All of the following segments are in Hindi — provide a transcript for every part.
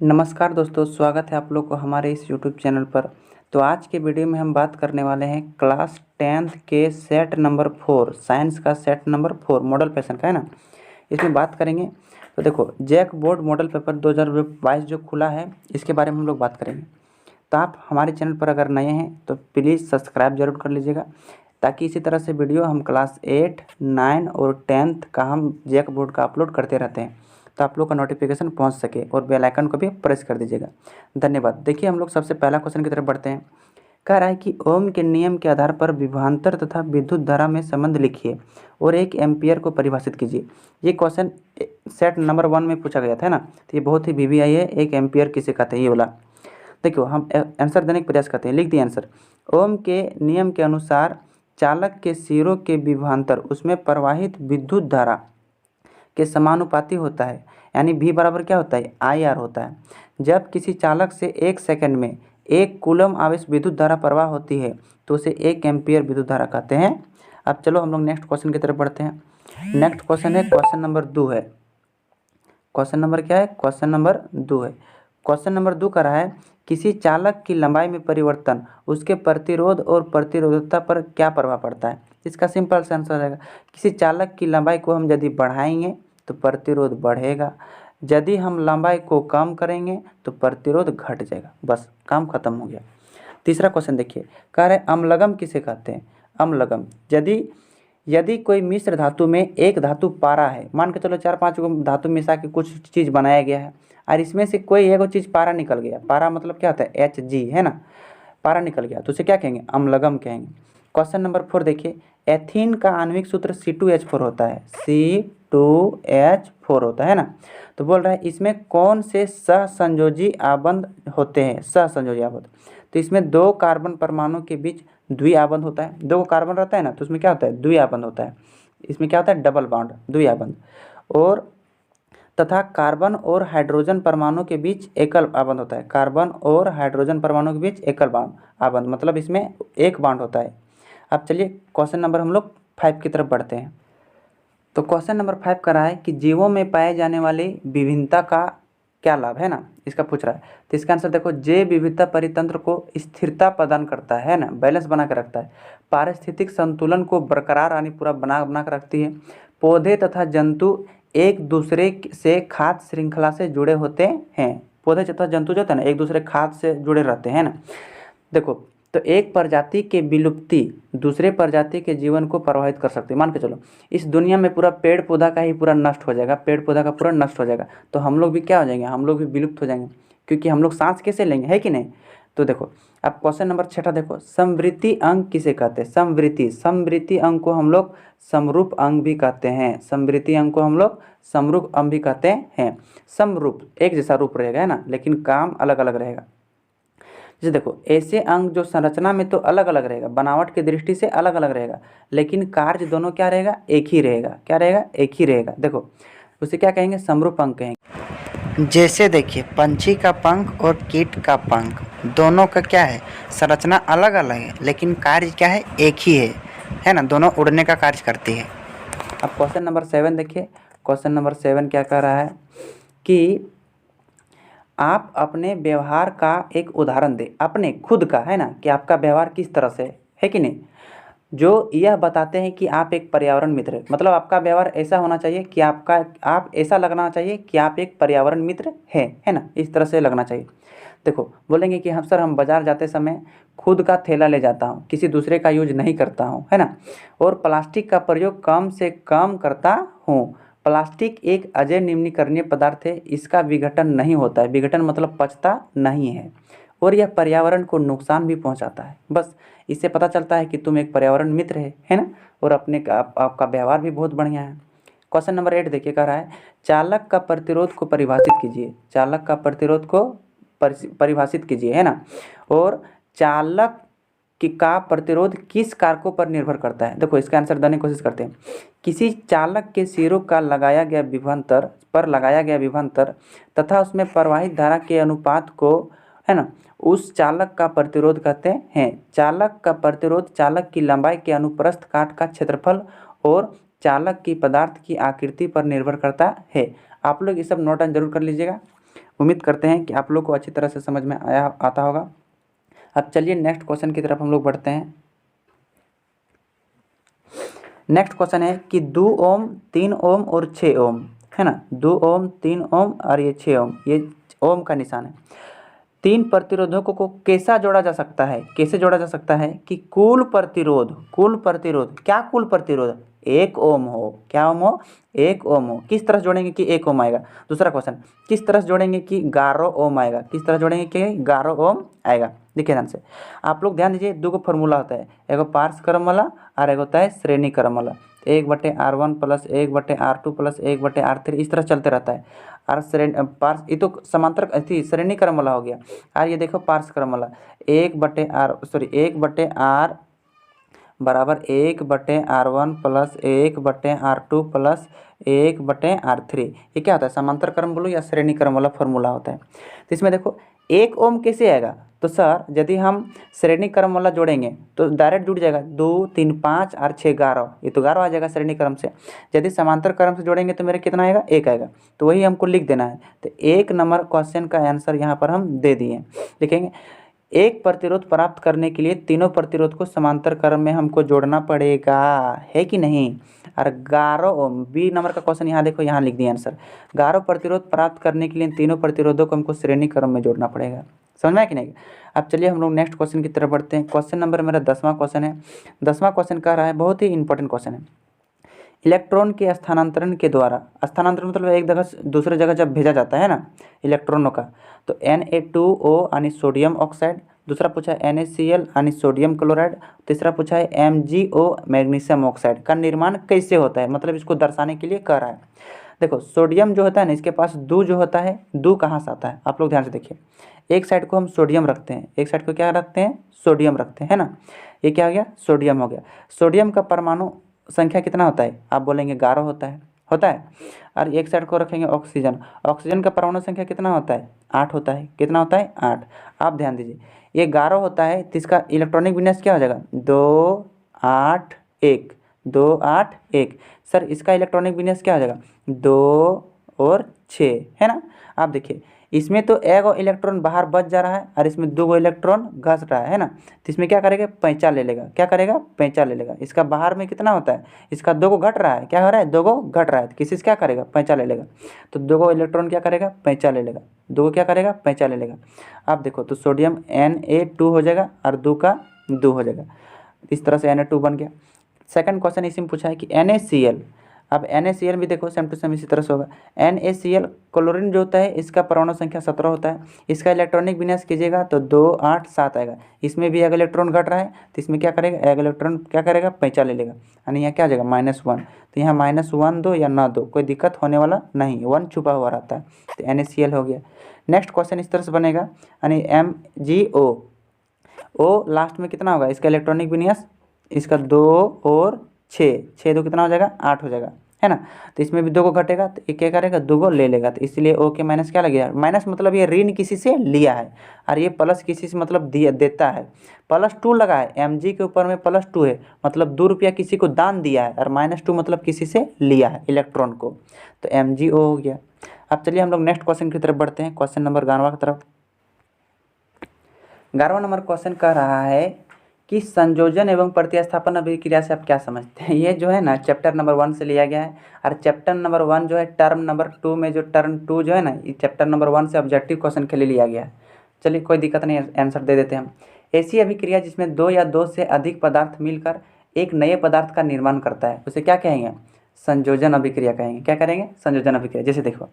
नमस्कार दोस्तों, स्वागत है आप लोग को हमारे इस यूट्यूब चैनल पर। तो आज के वीडियो में हम बात करने वाले हैं क्लास 10th के सेट नंबर 4 साइंस का सेट नंबर 4 मॉडल पेपर का है ना। इसमें बात करेंगे। तो देखो, जैक बोर्ड मॉडल पेपर 2022 जो खुला है, इसके बारे में हम लोग बात करेंगे। तो आप हमारे चैनल पर अगर नए हैं तो प्लीज़ सब्सक्राइब जरूर कर लीजिएगा, ताकि इसी तरह से वीडियो हम क्लास 8, 9 और 10th का हम जैक बोर्ड का अपलोड करते रहते हैं, तो आप लोग का नोटिफिकेशन पहुंच सके। और बेल आइकन को भी प्रेस कर दीजिएगा। धन्यवाद। देखिए, हम लोग सबसे पहला क्वेश्चन की तरफ बढ़ते हैं। कह रहा है कि ओम के नियम के आधार पर विभवांतर तथा विद्युत धारा में संबंध लिखिए और 1 एम्पियर को परिभाषित कीजिए। ये क्वेश्चन सेट नंबर 1 में पूछा गया था, है ना। तो ये बहुत ही वीवीआई है। 1 एम्पियर किसे कहते हैं, ये बोला। देखियो, हम आंसर देने का प्रयास करते हैं। लिख दिए आंसर। ओम के नियम के अनुसार चालक के सिरों के विभवांतर उसमें प्रवाहित विद्युत धारा के समानुपाती होता है, यानी V बराबर क्या होता है, IR होता है। जब किसी चालक से 1 सेकंड में 1 कूलम आवेश विद्युत धारा प्रवाह होती है तो उसे 1 एम्पियर विद्युत धारा कहते हैं। अब चलो हम लोग नेक्स्ट क्वेश्चन की तरफ बढ़ते हैं। नेक्स्ट क्वेश्चन है क्वेश्चन नंबर 2 है। क्वेश्चन नंबर क्या है, क्वेश्चन नंबर 2 है। क्वेश्चन नंबर 2 कर रहा है, किसी चालक की लंबाई में परिवर्तन उसके प्रतिरोध और प्रतिरोधकता पर क्या प्रभाव पड़ता है। इसका सिंपल सा आंसर रहेगा, किसी चालक की लंबाई को हम यदि बढ़ाएंगे तो प्रतिरोध बढ़ेगा, यदि हम लंबाई को कम करेंगे तो प्रतिरोध घट जाएगा। बस काम खत्म हो गया। तीसरा क्वेश्चन देखिए, कह रहे अम्लगम किसे कहते हैं। अम्लगम, यदि यदि कोई मिश्र धातु में एक धातु पारा है, मान के चलो 4-5 को धातु मिला के कुछ चीज़ बनाया गया है, और इसमें से कोई एक चीज़ पारा निकल गया। पारा मतलब क्या होता है, Hg, है ना। पारा निकल गया तो उसे क्या कहेंगे, अम्लगम कहेंगे। क्वेश्चन नंबर 4 देखिए, एथीन का आणविक सूत्र C2H4 होता है। C2H4 होता है ना। तो बोल रहा है इसमें कौन से सहसंयोजी आबंध होते हैं। सहसंयोजी आबंध, तो इसमें 2 कार्बन परमाणु के बीच द्विआबंध होता है। 2 कार्बन रहता है ना, तो उसमें क्या होता है, द्विआबंध होता है। इसमें क्या होता है, डबल बॉन्ड, द्विआबंध। और तथा कार्बन और हाइड्रोजन परमाणु के बीच एकल आबंध होता है। कार्बन और हाइड्रोजन परमाणु के बीच एकल आबंध, मतलब इसमें एक बॉन्ड होता है। अब चलिए क्वेश्चन नंबर हम लोग 5 की तरफ बढ़ते हैं। तो क्वेश्चन नंबर 5 कर रहा है कि जीवों में पाए जाने वाली विभिन्नता का क्या लाभ है ना, इसका पूछ रहा है। तो इसका आंसर देखो, जैव विविधता परितंत्र को स्थिरता प्रदान करता है ना, बैलेंस बना कर रखता है। पारिस्थितिक संतुलन को बरकरार यानी पूरा बना कर रखती है। पौधे तथा जंतु एक दूसरे से खाद्य श्रृंखला से जुड़े होते हैं। पौधे तथा जंतु जो होते हैं ना, एक दूसरे खाद्य से जुड़े रहते हैं ना। देखो, तो एक प्रजाति के विलुप्ति दूसरे प्रजाति के जीवन को प्रभावित कर सकती है। मान के चलो, इस दुनिया में पूरा पेड़ पौधा का ही पूरा नष्ट हो जाएगा, पेड़ पौधा का पूरा नष्ट हो जाएगा, तो हम लोग भी क्या हो जाएंगे, हम लोग भी विलुप्त हो जाएंगे, क्योंकि हम लोग सांस कैसे लेंगे, है कि नहीं। तो देखो, अब क्वेश्चन नंबर 6 देखो, समवृत्ति अंग किसे कहते हैं। समवृत्ति अंग को हम लोग समरूप अंग भी कहते हैं। समवृत्ति अंग को हम लोग समरूप अंग भी कहते हैं। समरूप एक जैसा रूप रहेगा, है ना, लेकिन काम अलग अलग रहेगा। जैसे देखो, ऐसे अंग जो संरचना में तो अलग अलग रहेगा, बनावट की दृष्टि से अलग अलग रहेगा, लेकिन कार्य दोनों क्या रहेगा, एक ही रहेगा। क्या रहेगा, एक ही रहेगा। देखो, उसे क्या कहेंगे, समरूप अंग कहेंगे। जैसे देखिए, पंछी का पंख और कीट का पंख, दोनों का क्या है, संरचना अलग अलग है, लेकिन कार्य क्या है, एक ही है ना। दोनों उड़ने का कार्य करती है। अब क्वेश्चन नंबर 7 देखिए। क्वेश्चन नंबर 7 क्या कह रहा है कि आप अपने व्यवहार का एक उदाहरण दें, अपने खुद का, है ना, कि आपका व्यवहार किस तरह से है कि नहीं, जो यह बताते हैं कि आप एक पर्यावरण मित्र हैं। मतलब आपका व्यवहार ऐसा होना चाहिए कि आप ऐसा लगना चाहिए कि आप एक पर्यावरण मित्र हैं, है ना, इस तरह से लगना चाहिए। देखो, बोलेंगे कि हम सर, हम बाज़ार जाते समय खुद का थैला ले जाता हूँ, किसी दूसरे का यूज नहीं करता हूँ, है ना, और प्लास्टिक का प्रयोग कम से कम करता हूँ। प्लास्टिक एक अजैव निम्नीकरणीय पदार्थ है, इसका विघटन नहीं होता है। विघटन मतलब पचता नहीं है, और यह पर्यावरण को नुकसान भी पहुंचाता है। बस इससे पता चलता है कि तुम एक पर्यावरण मित्र है ना, और आपका व्यवहार भी बहुत बढ़िया है। क्वेश्चन नंबर 8 देखिए, कह रहा है चालक का प्रतिरोध को परिभाषित कीजिए। चालक का प्रतिरोध को परिभाषित कीजिए, है ना। और चालक का प्रतिरोध किस कारकों पर निर्भर करता है। देखो, इसका आंसर देने की कोशिश करते हैं। किसी चालक के सिरों का लगाया गया विभवांतर तथा उसमें प्रवाहित धारा के अनुपात को, है ना, उस चालक का प्रतिरोध कहते हैं। चालक का प्रतिरोध चालक की लंबाई के अनुप्रस्थ काट का क्षेत्रफल और चालक की पदार्थ की आकृति पर निर्भर करता है। आप लोग ये सब नोट डाउन जरूर कर लीजिएगा। उम्मीद करते हैं कि आप लोग को अच्छी तरह से समझ में आता होगा। अब चलिए नेक्स्ट क्वेश्चन की तरफ हम लोग बढ़ते हैं। नेक्स्ट क्वेश्चन है कि 2 ओम, 3 ओम और 6 ओम, है ना, 2 ओम, 3 ओम और ये 6 ओम, ये ओम का निशान है। 3 प्रतिरोधकों को कैसा जोड़ा जा सकता है, कैसे जोड़ा जा सकता है कि कुल प्रतिरोध क्या, कुल प्रतिरोध 1 ओम हो, क्या ओम हो, 1 ओम हो। किस तरह से जोड़ेंगे कि 1 ओम आएगा। दूसरा क्वेश्चन, किस तरह से जोड़ेंगे कि 11 ओम आएगा, किस तरह जोड़ेंगे कि 11 ओम आएगा। देखिए ध्यान से, आप लोग ध्यान दीजिए, दो फॉर्मूला होता है, एगो पार्श्व क्रम वाला और एक होता है श्रेणी क्रम वाला। 1/R1 plus 1/R2 plus 1/R3 इस तरह चलते रहता है। और ये तो समांतर थी, श्रेणी क्रम वाला हो गया। और ये देखो पार्श्व क्रम वाला, 1/R बराबर 1/R1 plus 1/R2 plus 1/R3। ये क्या होता है, समांतर क्रम बोलो या श्रेणी क्रम वाला फॉर्मूला होता है। तो इसमें देखो 1 ओम कैसे आएगा, तो सर यदि हम श्रेणी क्रम वाला जोड़ेंगे तो डायरेक्ट जुड़ जाएगा, 2 3 5 और 6 11, ये तो 11 आ जाएगा श्रेणी क्रम से। यदि समांतर क्रम से जोड़ेंगे तो मेरा कितना आएगा, 1 आएगा। तो वही हमको लिख देना है। तो 1 नंबर क्वेश्चन का आंसर यहाँ पर हम दे दिए। लिखेंगे एक प्रतिरोध प्राप्त करने के लिए तीनों प्रतिरोध को समांतर क्रम में हमको जोड़ना पड़ेगा, है कि नहीं। और 11 ओम, बी नंबर का क्वेश्चन यहाँ देखो, यहाँ लिख दिया आंसर। 11 प्रतिरोध प्राप्त करने के लिए तीनों प्रतिरोधों को हमको श्रेणी क्रम में जोड़ना पड़ेगा। समझ में है कि नहीं। अब चलिए हम लोग नेक्स्ट क्वेश्चन की तरफ बढ़ते हैं। क्वेश्चन नंबर मेरा 10वां क्वेश्चन है। 10वां क्वेश्चन कह रहा है, बहुत ही इंपॉर्टेंट क्वेश्चन है। इलेक्ट्रॉन के स्थानांतरण के द्वारा, स्थानांतरण मतलब एक जगह से दूसरे जगह जब भेजा जाता है ना इलेक्ट्रॉनों का, तो Na2O यानी सोडियम ऑक्साइड, दूसरा पूछा है NaCl यानी सोडियम क्लोराइड, तीसरा पूछा है MgO मैग्नीशियम ऑक्साइड का निर्माण कैसे होता है, मतलब इसको दर्शाने के लिए कह रहा है। देखो सोडियम जो होता है ना, इसके पास दू जो होता है, दू कहाँ से आता है, आप लोग ध्यान से देखिए। एक साइड को हम सोडियम रखते हैं, एक साइड को क्या रखते हैं, सोडियम रखते हैं, है ना। ये क्या हो गया, सोडियम हो गया। सोडियम का परमाणु संख्या कितना होता है, आप बोलेंगे 11 होता है। और एक साइड को रखेंगे ऑक्सीजन, ऑक्सीजन का परमाणु संख्या कितना होता है, 8 होता है। कितना होता है, 8। आप ध्यान दीजिए, ये 11 होता है तो इसका इलेक्ट्रॉनिक विन्यास क्या हो जाएगा, 2 8 1, 2 8 1। सर इसका इलेक्ट्रॉनिक विन्यास क्या हो जाएगा, 2 और 6, है ना। आप देखिए इसमें तो एगो इलेक्ट्रॉन बाहर बच जा रहा है और इसमें 2 इलेक्ट्रॉन घस रहा है ना। तो इसमें क्या करेगा, पैंचा ले लेगा, क्या करेगा, पैंचा ले लेगा। इसका बाहर में कितना होता है, इसका 2 घट रहा है, क्या हो रहा है, 2 घट रहा है, तो किसी से क्या करेगा, पैंचा ले लेगा। तो 2 इलेक्ट्रॉन क्या करेगा, पैंचा ले लेगा, 2 क्या करेगा, पैंचा ले लेगा। आप देखो तो सोडियम Na2 हो जाएगा और 2 का 2 हो जाएगा। इस तरह से Na2 बन गया। सेकंड क्वेश्चन इसी में पूछा है कि NaCl, अब NaCl भी देखो सेम टू सेम इसी तरह से होगा। NaCl क्लोरीन जो होता है इसका परमाणु संख्या 17 होता है। इसका इलेक्ट्रॉनिक विन्यास कीजिएगा तो 2 8 7 आएगा। इसमें भी एक इलेक्ट्रॉन घट रहा है तो इसमें क्या करेगा, एक इलेक्ट्रॉन क्या करेगा, पैंचा ले लेगा, यानी यहाँ क्या आ जाएगा, -1। तो यहाँ -1 दो या ना दो, कोई दिक्कत होने वाला नहीं, 1 छुपा हुआ रहता है। तो NaCl हो गया। नेक्स्ट क्वेश्चन इस तरह से बनेगा, यानी MgO, ओ लास्ट में कितना होगा, इसका इलेक्ट्रॉनिक विन्यास, इसका 2 और 6, 6 2 कितना हो जाएगा, 8 हो जाएगा, है ना। तो इसमें भी 2 को घटेगा तो एक क्या करेगा, 2 को ले लेगा। तो इसलिए ओ के माइनस क्या लगेगा, माइनस मतलब ये ऋण किसी से लिया है और ये प्लस किसी से मतलब दिया देता है। +2 लगा है, Mg के ऊपर में +2 है, मतलब 2 रुपया किसी को दान दिया है, और -2 मतलब किसी से लिया है इलेक्ट्रॉन को। तो MgO हो गया। अब चलिए हम लोग नेक्स्ट क्वेश्चन की तरफ बढ़ते हैं, क्वेश्चन नंबर 11 की तरफ। 11वां नंबर क्वेश्चन कह रहा है कि संयोजन एवं प्रतिस्थापन अभिक्रिया से आप क्या समझते हैं। ये जो है ना चैप्टर नंबर 1 से लिया गया है, और चैप्टर नंबर 1 जो है टर्म नंबर 2 में, जो टर्म 2 जो है ना, ये चैप्टर नंबर 1 से ऑब्जेक्टिव क्वेश्चन के लिए लिया गया है। चलिए कोई दिक्कत नहीं, आंसर दे देते हैं हम। ऐसी अभिक्रिया जिसमें 2 या 2 से अधिक पदार्थ मिलकर एक नए पदार्थ का निर्माण करता है, उसे क्या कहेंगे, संयोजन अभिक्रिया कहेंगे। क्या करेंगे, संयोजन अभिक्रिया। जैसे देखो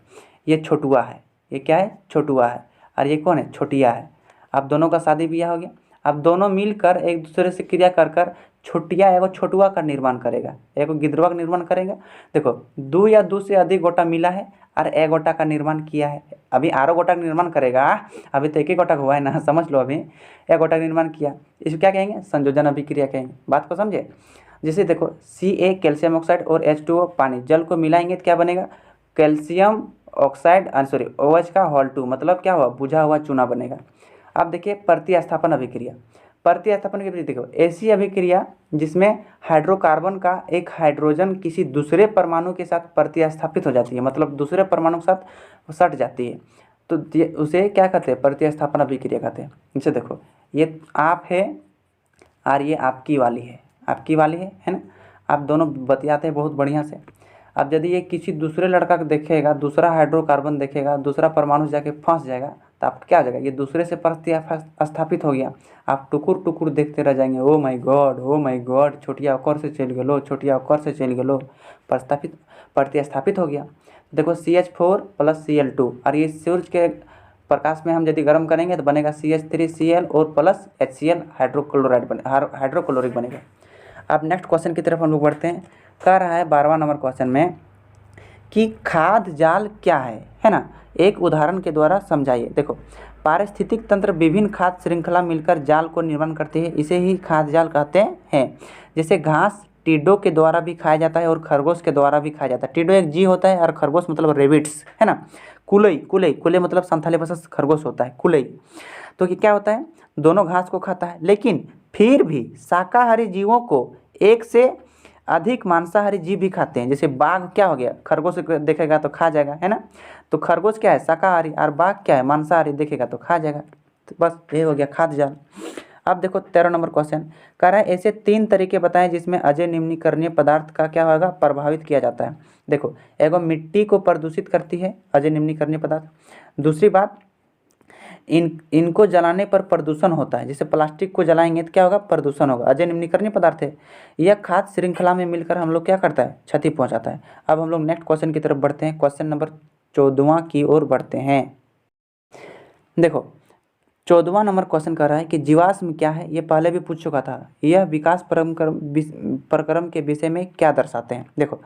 ये छोटुआ है, ये क्या है, छोटुआ है, और ये कौन है, छोटिया है। अब दोनों का शादी ब्याह हो गया, अब दोनों मिलकर एक दूसरे से क्रिया कर कर छोटिया एगो छोटुआ का निर्माण करेगा, एगो गिद्धवा का निर्माण करेगा। देखो 2 या 2 से अधिक गोटा मिला है और एक गोटा का निर्माण किया है। अभी आरो गोटा का निर्माण करेगा, अभी तो एक ही गोटा हुआ है ना, समझ लो। अभी एक गोटा का निर्माण किया, इसको क्या कहेंगे, संयोजन अभिक्रिया कहेंगे। बात को समझे। जैसे देखो Ca कैल्शियम ऑक्साइड और H2O पानी, जल को मिलाएंगे तो क्या बनेगा, कैल्शियम ऑक्साइड सॉरी OH का होल2, मतलब क्या हुआ, बुझा हुआ चूना बनेगा। अब देखिए प्रतिस्थापन अभिक्रिया। प्रतिस्थापन की देखो ऐसी अभिक्रिया जिसमें हाइड्रोकार्बन का एक हाइड्रोजन किसी दूसरे परमाणु के साथ प्रतिस्थापित हो जाती है, मतलब दूसरे परमाणु के साथ सट जाती है। तो उसे क्या कहते हैं, प्रतिस्थापन अभिक्रिया कहते हैं। जैसे देखो ये आप है और ये आपकी वाली है ना। आप दोनों बतियाते हैं बहुत बढ़िया से। अब यदि ये किसी दूसरे लड़का को देखेगा, दूसरा हाइड्रोकार्बन देखेगा, दूसरा परमाणु जाके फंस जाएगा, तो आप क्या हो जाएगा, ये दूसरे से प्रतिस्थापित हो गया। आप टुकुर टुकुर देखते रह जाएंगे, ओ माय गॉड, छोटिया ओकर से चल गेलो, छोटिया ओकर से चल गेलो, प्रतिस्थापित हो गया। देखो CH4 + Cl2, और ये सूर्य के प्रकाश में हम यदि गर्म करेंगे तो बनेगा CH3Cl और प्लस HCl हाइड्रोक्लोरिक बनेगा। अब नेक्स्ट क्वेश्चन की तरफ हम लोग बढ़ते हैं। कह रहा है 12वां नंबर क्वेश्चन में कि खाद्य जाल क्या है ना, एक उदाहरण के द्वारा समझाइए। देखो पारिस्थितिक तंत्र विभिन्न खाद्य श्रृंखला मिलकर जाल को निर्माण करते हैं, इसे ही खाद्य जाल कहते हैं। जैसे घास टिड्डों के द्वारा भी खाया जाता है और खरगोश के द्वारा भी खाया जाता है। टिड्डो एक जीव होता है और खरगोश मतलब रेबिट्स है ना। कुलई मतलब संथाली भाषा से खरगोश होता है, कुलई। तो क्या होता है, दोनों घास को खाता है, लेकिन फिर भी शाकाहारी जीवों को एक से अधिक मांसाहारी जीव भी खाते हैं। जैसे बाघ क्या हो गया, खरगोश देखेगा तो खा जाएगा है ना। तो खरगोश क्या है, शाकाहारी, और बाघ क्या है, मांसाहारी, देखेगा तो खा जाएगा। तो बस ये हो गया खाद्य जाल। अब देखो 13 नंबर क्वेश्चन कह रहा है ऐसे 3 तरीके बताएं जिसमें अजय निम्नीकरणीय पदार्थ का क्या होगा, प्रभावित किया जाता है। देखो एगो मिट्टी को प्रदूषित करती है अजय निम्नीकरणीय पदार्थ। दूसरी बात, इनको जलाने पर प्रदूषण होता है। जैसे प्लास्टिक को जलाएंगे तो क्या होगा, प्रदूषण होगा, अजय निम्नीकरणीय पदार्थ है। यह खाद्य श्रृंखला में मिलकर हम लोग क्या करता है, क्षति पहुंचाता है। अब हम लोग नेक्स्ट क्वेश्चन की तरफ बढ़ते हैं, क्वेश्चन नंबर 14वां की ओर बढ़ते हैं। देखो 14वां नंबर क्वेश्चन कर रहा है कि जीवाश्म क्या है, ये पहले भी पूछ चुका था। यह विकास प्रक्रम के विषय में क्या दर्शाते हैं। देखो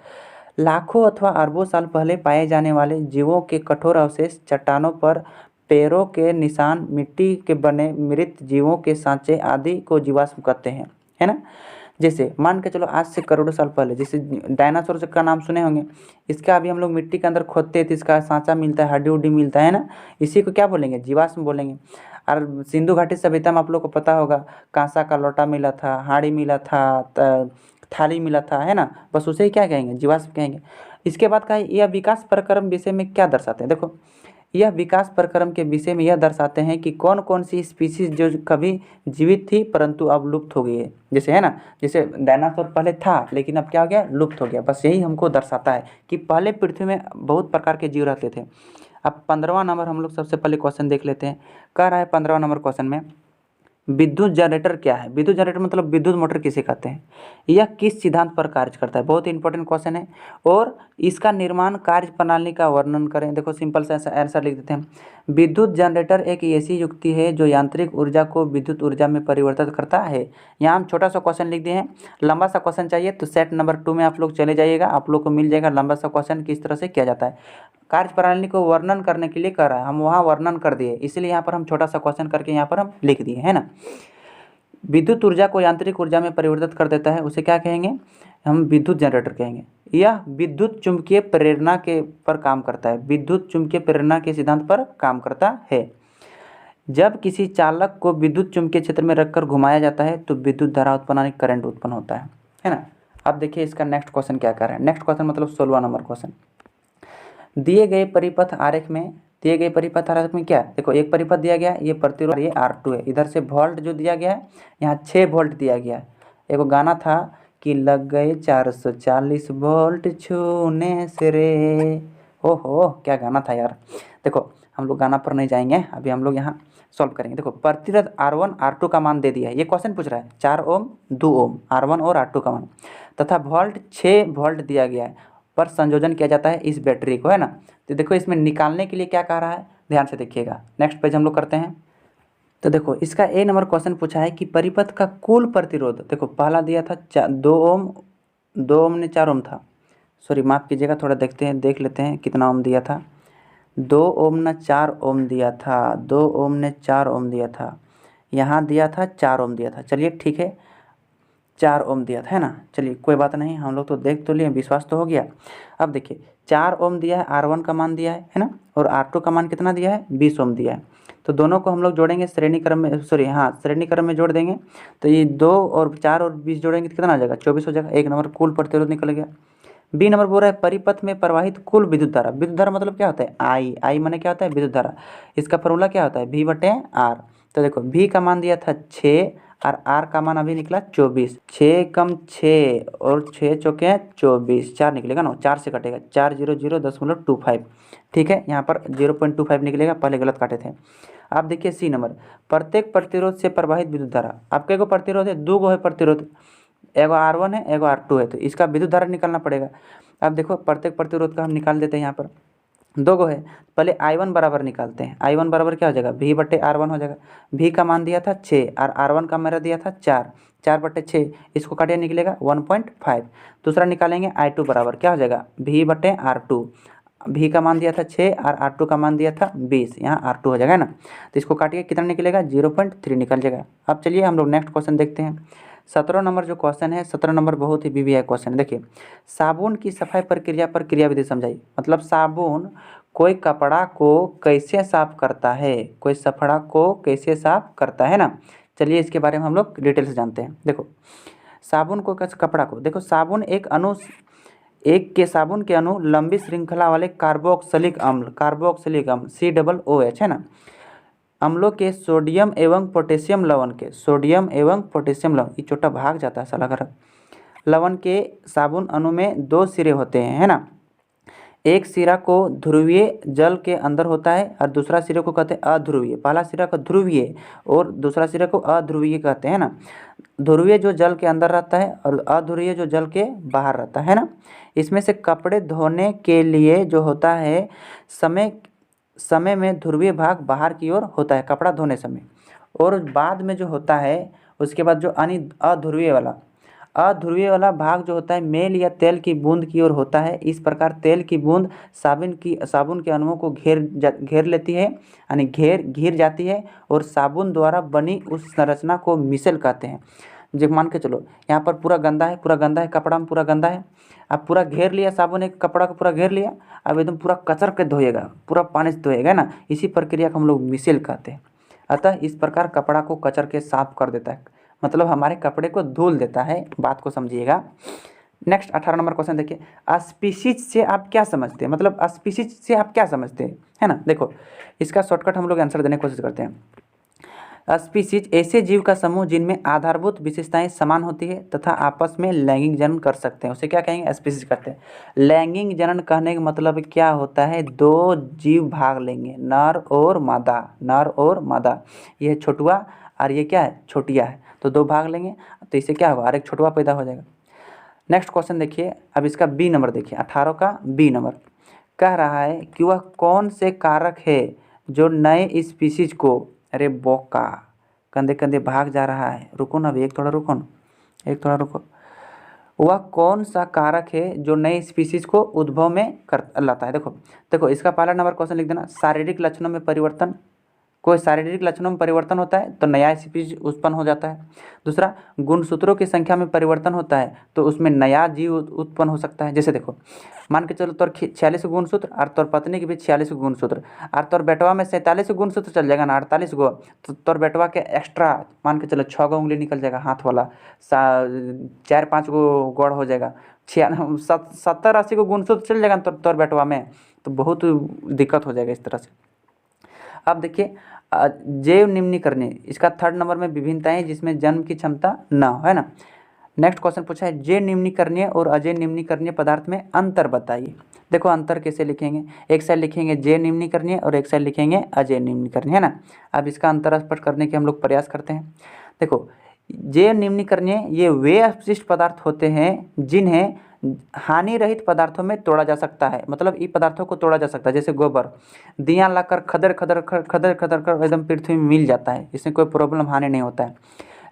लाखों अथवा अरबों साल पहले पाए जाने वाले जीवों के कठोर अवशेष, चट्टानों पर पैरों के निशान, मिट्टी के बने मृत जीवों के सांचे आदि को जीवाश्म कहते हैं, है ना। जैसे मान के चलो आज से करोड़ों साल पहले, जैसे डायनासोर का नाम सुने होंगे, इसका अभी हम लोग मिट्टी के अंदर खोदते हैं तो इसका सांचा मिलता है, हड्डी उड्डी मिलता है ना, इसी को क्या बोलेंगे, जीवाश्म बोलेंगे। और सिंधु घाटी सभ्यता में आप लोग को पता होगा, कांसा का लोटा मिला था, हाड़ी मिला था, थाली मिला था, है ना, बस उसे ही क्या कहेंगे, जीवाश्म कहेंगे। इसके बाद कहा यह विकास प्रक्रम विषय में क्या दर्शाते हैं। देखो यह विकास प्रक्रम के विषय में यह दर्शाते हैं कि कौन कौन सी स्पीसीज जो कभी जीवित थी परंतु अब लुप्त हो गई है। जैसे है ना, जैसे डायनासोर पहले था लेकिन अब क्या हो गया, लुप्त हो गया। बस यही हमको दर्शाता है कि पहले पृथ्वी में बहुत प्रकार के जीव रहते थे। अब 15वां नंबर हम लोग सबसे पहले क्वेश्चन देख लेते हैं। कह रहा है 15वां नंबर क्वेश्चन में विद्युत जनरेटर क्या है। विद्युत जनरेटर मतलब विद्युत मोटर किसे कहते हैं, यह किस सिद्धांत पर कार्य करता है। बहुत ही इंपॉर्टेंट क्वेश्चन है। और इसका निर्माण कार्य प्रणाली का वर्णन करें। देखो सिंपल सा आंसर लिख देते हैं। विद्युत जनरेटर एक ऐसी युक्ति है जो यांत्रिक ऊर्जा को विद्युत ऊर्जा में परिवर्तित करता है। यहाँ हम छोटा सा क्वेश्चन लिख दिए हैं। लंबा सा क्वेश्चन चाहिए तो सेट नंबर 2 में आप लोग चले जाइएगा, आप लोग को मिल जाएगा लंबा सा क्वेश्चन किस तरह से किया जाता है। कार्य प्रणाली को वर्णन करने के लिए कर रहा है, हम वहाँ वर्णन कर दिए, इसलिए यहाँ पर हम छोटा सा क्वेश्चन करके यहाँ पर हम लिख दिए, है ना। विद्युत ऊर्जा को यांत्रिक ऊर्जा में परिवर्तित कर देता है, उसे क्या कहेंगे, हम विद्युत जनरेटर कहेंगे। यह विद्युत चुंबकीय प्रेरणा के पर काम करता है, विद्युत चुंबकीय प्रेरणा के सिद्धांत पर काम करता है। जब किसी चालक को विद्युत चुंबकीय क्षेत्र में रखकर घुमाया जाता है तो विद्युत धारा उत्पन्न यानी करंट उत्पन्न होता है ना। अब देखिए इसका नेक्स्ट क्वेश्चन क्या कर रहा है। नेक्स्ट क्वेश्चन मतलब 16वां नंबर क्वेश्चन, दिए गए परिपथ आरेख में क्या, देखो एक परिपथ दिया गया है, ये प्रतिरोध ये R2 है, इधर से वोल्ट जो दिया गया है यहाँ 6 वोल्ट दिया गया है। एक गाना था कि लग गए 440 वोल्ट छूने से रे, ओहो क्या गाना था यार। देखो हम लोग गाना पर नहीं जाएंगे, अभी हम लोग यहाँ सॉल्व करेंगे। देखो प्रतिरोध R1 R2 का मान दे दिया है, ये क्वेश्चन पूछ रहा है 4 ओम 2 ओम R1 और R2 का मान, तथा वोल्ट 6 वोल्ट दिया गया है, पर संयोजन किया जाता है इस बैटरी को, है ना। तो देखो इसमें निकालने के लिए क्या कह रहा है, ध्यान से देखिएगा। नेक्स्ट पेज हम लोग करते हैं। तो देखो इसका ए नंबर क्वेश्चन पूछा है कि परिपथ का कुल प्रतिरोध, देखो पहला दिया था 2 ओम ने 4 ओम था, सॉरी माफ़ कीजिएगा, थोड़ा देखते हैं, देख लेते हैं कितना ओम दिया था। 2 ओम ने 4 ओम दिया था, 2 ओम ने 4 ओम दिया था, यहाँ दिया था 4 ओम दिया था, चलिए ठीक है 4 ओम दिया था, है ना। चलिए कोई बात नहीं, हम लोग तो देख तो लिए, विश्वास तो हो गया। अब देखिए 4 ओम दिया है, R1 का मान दिया है ना, और R2 का मान कितना दिया है, 20 ओम दिया है। तो दोनों को हम लोग जोड़ेंगे श्रेणी क्रम में, श्रेणी क्रम में जोड़ देंगे। तो ये 2 और 4 और 20 जोड़ेंगे तो कितना आ जाएगा, 24 हो जाएगा। एक नंबर कुल प्रतिरोध निकल गया। बी नंबर बोल रहा है परिपथ में प्रवाहित कुल विद्युत धारा। विद्युत धारा मतलब क्या होता है आई, आई माने क्या होता है विद्युत धारा। इसका फॉर्मूला क्या होता है V बटे R। तो देखो V का मान दिया था 6 और R का मान अभी निकला 24। 6 कम 6 और 6 चौके हैं 24, 4 निकलेगा ना, 4 से कटेगा 400.25। ठीक है, यहाँ पर 0.25 निकलेगा, पहले गलत काटे थे। आप देखिए सी नंबर, प्रत्येक प्रतिरोध से प्रवाहित विद्युत धारा। आपके को प्रतिरोध है, दो गो है प्रतिरोध, एगो R1 है एगो R2 है, तो इसका विद्युत धारा निकालना पड़ेगा। अब देखो प्रत्येक प्रतिरोध का हम निकाल देते हैं, यहाँ पर दो गो है, पहले I1 बराबर निकालते हैं। I1 बराबर क्या हो जाएगा V बटे R1 हो जाएगा। V का मान दिया था 6 और R1 का मेरा दिया था 4, 4 बटे 6, इसको काटिए निकलेगा 1.5। दूसरा निकालेंगे I2 बराबर क्या हो जाएगा V बटे R2। V का मान दिया था 6 और R2 का मान दिया था 20, यहाँ R2 हो जाएगा ना, तो इसको काटिए कितना निकलेगा 0.3 निकल जाएगा। अब चलिए हम लोग नेक्स्ट क्वेश्चन देखते हैं। 17 नंबर जो क्वेश्चन है, 17 नंबर बहुत ही वीवीआई क्वेश्चन है। देखिए, साबुन की सफाई प्रक्रिया पर क्रियाविधि समझाइए। मतलब साबुन कोई कपड़ा को कैसे साफ करता है, कोई कपड़ा को कैसे साफ करता है ना। चलिए इसके बारे में हम लोग डिटेल से जानते हैं। देखो साबुन को कपड़ा को, देखो साबुन एक के साबुन के अणु लंबी श्रृंखला वाले कार्बोक्सिलिक अम्ल COOH है ना, अम्लों के सोडियम एवं पोटेशियम लवण के, सोडियम एवं पोटेशियम लवण, ये छोटा भाग जाता है साला घर, लवण के साबुन अणु में दो सिरे होते हैं, है ना। एक सिरा को ध्रुवीय जल के अंदर होता है और दूसरा सिरे को कहते हैं अध्रुवीय। पहला सिरा को ध्रुवीय और दूसरा सिरे को अध्रुवीय कहते हैं ना। ध्रुवीय जो जल के अंदर रहता है और अध्रुवीय जो जल के बाहर रहता है ना। इसमें से कपड़े धोने के लिए जो होता है समय में ध्रुवीय भाग बाहर की ओर होता है कपड़ा धोने समय, और बाद में जो होता है उसके बाद जो अध्रुवीय वाला भाग जो होता है मेल या तेल की बूंद की ओर होता है। इस प्रकार तेल की बूंद साबुन के अणुओं को घेर लेती है, यानी घिर जाती है, और साबुन द्वारा बनी उस संरचना को मिसेल कहते हैं। जो मान के चलो यहाँ पर पूरा गंदा है, कपड़ा में पूरा गंदा है, अब पूरा घेर लिया साबुन एक कपड़ा को पूरा घेर लिया, अब एकदम पूरा कचर के धोएगा, पूरा पानी से धोएगा ना, इसी प्रक्रिया को हम लोग मिसेल कहते हैं। अतः इस प्रकार कपड़ा को कचर के साफ कर देता है, मतलब हमारे कपड़े को धुल देता है, बात को समझिएगा। नेक्स्ट 18 नंबर क्वेश्चन देखिए, स्पीशीज से आप क्या समझते हैं, मतलब स्पीशीज से आप क्या समझते हैं, है ना। देखो इसका शॉर्टकट हम लोग आंसर देने की कोशिश करते हैं। स्पीशीज ऐसे जीव का समूह जिनमें आधारभूत विशेषताएं समान होती है तथा आपस में लैंगिक जनन कर सकते हैं, उसे क्या कहेंगे स्पीशीज कहते हैं। लैंगिक जनन कहने का मतलब क्या होता है, दो जीव भाग लेंगे, नर और मादा, यह छोटुआ और ये क्या है छोटिया है, तो दो भाग लेंगे तो इससे क्या होगा, और एक छोटुआ पैदा हो जाएगा। नेक्स्ट क्वेश्चन देखिए, अब इसका बी नंबर देखिए, 18 का बी नंबर कह रहा है कि वह कौन से कारक है जो नए स्पीशीज को, अरे बोका कंधे कंधे भाग जा रहा है, रुको ना, एक थोड़ा रुको। वह कौन सा कारक है जो नई स्पीशीज को उद्भव में कर लाता है। देखो इसका पहला नंबर क्वेश्चन लिख देना, शारीरिक लक्षणों में परिवर्तन। कोई शारीरिक लक्षणों में परिवर्तन होता है तो नया स्पीशीज उत्पन्न हो जाता है। दूसरा, गुणसूत्रों की संख्या में परिवर्तन होता है तो उसमें नया जीव उत्पन्न हो सकता है। जैसे देखो मान के चलो तोर 46 गुणसूत्र और तोर पत्नी के बीच 46 गुणसूत्र, और तोर बेटवा में 47 गुणसूत्र चल जाएगा ना, 48 गो, तो तोर बेटवा के एक्स्ट्रा मान के चलो 6 गो उंगली निकल जाएगा हाथ वाला, 4-5 गो गोड़ हो जाएगा, 70-80 गो गुणसूत्र चल जाएगा तोर बेटवा में, तो बहुत दिक्कत हो जाएगा इस तरह से। अब देखिए जैव निम्नीकरणीय, इसका थर्ड नंबर में विभिन्नताएं जिसमें जन्म की क्षमता न हो, है ना। नेक्स्ट क्वेश्चन पूछा है, जैव निम्नीकरणीय और अजैव निम्नीकरणीय पदार्थ में अंतर बताइए। देखो अंतर कैसे लिखेंगे, एक साइड लिखेंगे जैव निम्नीकरणीय और एक साइड लिखेंगे अजैव निम्नीकरणीय, है ना। अब इसका अंतर स्पष्ट करने के हम लोग प्रयास करते हैं। देखो जैव निम्नीकरणीय ये वे अपशिष्ट पदार्थ होते हैं जिन्हें हानि रहित पदार्थों में तोड़ा जा सकता है, मतलब इन पदार्थों को तोड़ा जा सकता है, जैसे गोबर दियाँ लाकर खदर खदर कर एकदम पृथ्वी में मिल जाता है, इसमें कोई प्रॉब्लम हानि नहीं होता है।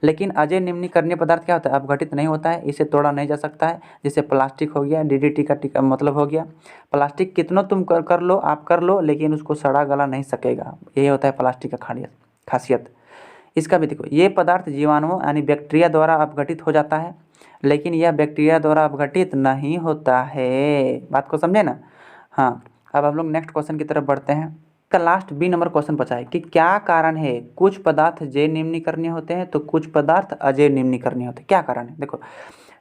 लेकिन अजैव निम्नीकरणीय पदार्थ क्या होता है, अपघटित नहीं होता है, इसे तोड़ा नहीं जा सकता है। जैसे प्लास्टिक हो गया, DDT का टीका मतलब हो गया, प्लास्टिक कितना तुम आप कर लो लेकिन उसको सड़ा गला नहीं सकेगा, यही होता है प्लास्टिक का खासियत। इसका भी देखो, ये पदार्थ जीवाणुओं यानी बैक्टीरिया द्वारा अपघटित हो जाता है, लेकिन यह बैक्टीरिया द्वारा अपघटित नहीं होता है, बात को समझे ना। हाँ, अब हम लोग नेक्स्ट क्वेश्चन की तरफ बढ़ते हैं। का लास्ट बी नंबर क्वेश्चन पूछा है कि क्या कारण है कुछ पदार्थ जैव निम्नीकरणीय होते हैं तो कुछ पदार्थ अजैव निम्नीकरणीय होते हैं, क्या कारण है। देखो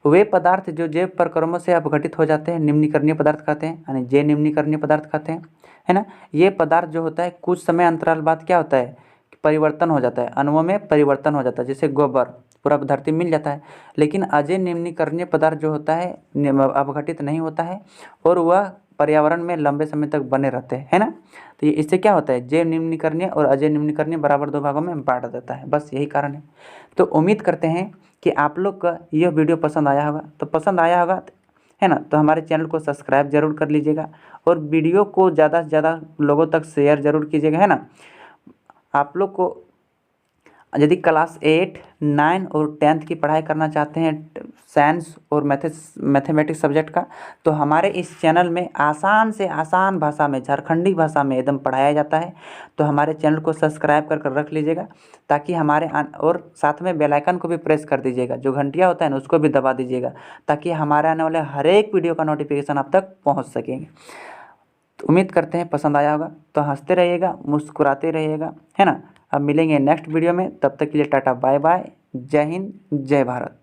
वे पदार्थ जो जैव प्रक्रमों से अपघटित हो जाते हैं निम्नीकरणीय पदार्थ कहते हैं, यानी जैव निम्नीकरणीय पदार्थ कहते हैं, है ना। ये पदार्थ जो होता है कुछ समय अंतराल बाद क्या होता है, परिवर्तन हो जाता है, अणुओं में परिवर्तन हो जाता है, जैसे गोबर पूरा धरती मिल जाता है। लेकिन अजैव निम्नीकरणीय पदार्थ जो होता है अपघटित नहीं होता है और वह पर्यावरण में लंबे समय तक बने रहते हैं, है ना। तो ये इससे क्या होता है, जैव निम्नीकरणीय और अजैव निम्नीकरणीय बराबर 2 भागों में बांट देता है, बस यही कारण है। तो उम्मीद करते हैं कि आप लोग का यह वीडियो पसंद आया होगा। तो पसंद आया होगा, है ना, तो हमारे चैनल को सब्सक्राइब जरूर कर लीजिएगा और वीडियो को ज़्यादा से ज़्यादा लोगों तक शेयर जरूर कीजिएगा, है ना। आप लोग को यदि क्लास 8, 9 और 10th की पढ़ाई करना चाहते हैं साइंस और मैथमेटिक्स सब्जेक्ट का, तो हमारे इस चैनल में आसान से आसान भाषा में, झारखंडी भाषा में एकदम पढ़ाया जाता है। तो हमारे चैनल को सब्सक्राइब कर रख लीजिएगा ताकि हमारे और साथ में बेल आइकन को भी प्रेस कर दीजिएगा, जो घंटिया होता है ना उसको भी दबा दीजिएगा, ताकि हमारे आने वाले हर एक वीडियो का नोटिफिकेशन आप तक पहुँच सकेंगे। तो उम्मीद करते हैं पसंद आया होगा। तो हंसते रहिएगा, मुस्कुराते रहिएगा, है ना। अब मिलेंगे नेक्स्ट वीडियो में, तब तक के लिए टाटा बाय बाय, जय हिंद, जय भारत।